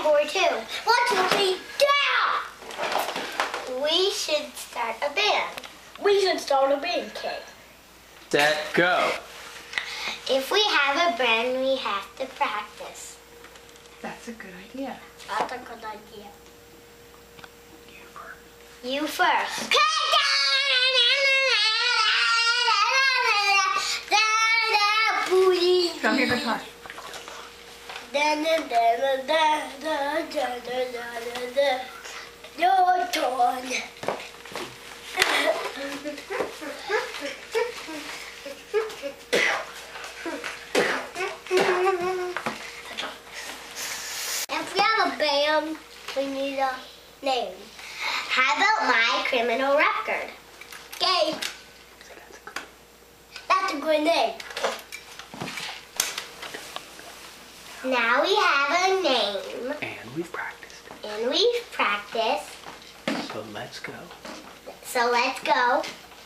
score too. 1, 2, 3, down! We should start a band. We should start a band, Kay. Set, go. If we have a band, we have to practice. That's a good idea. That's a good idea. You first. You first. Drum your guitar. Your turn. If we have a band, we need a name. How about My Criminal Record? Okay. That's a good name. Now we have a name. And we've practiced. And we've practiced. So let's go. So let's go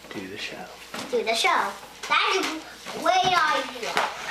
Do the show. do the show. That's a great idea.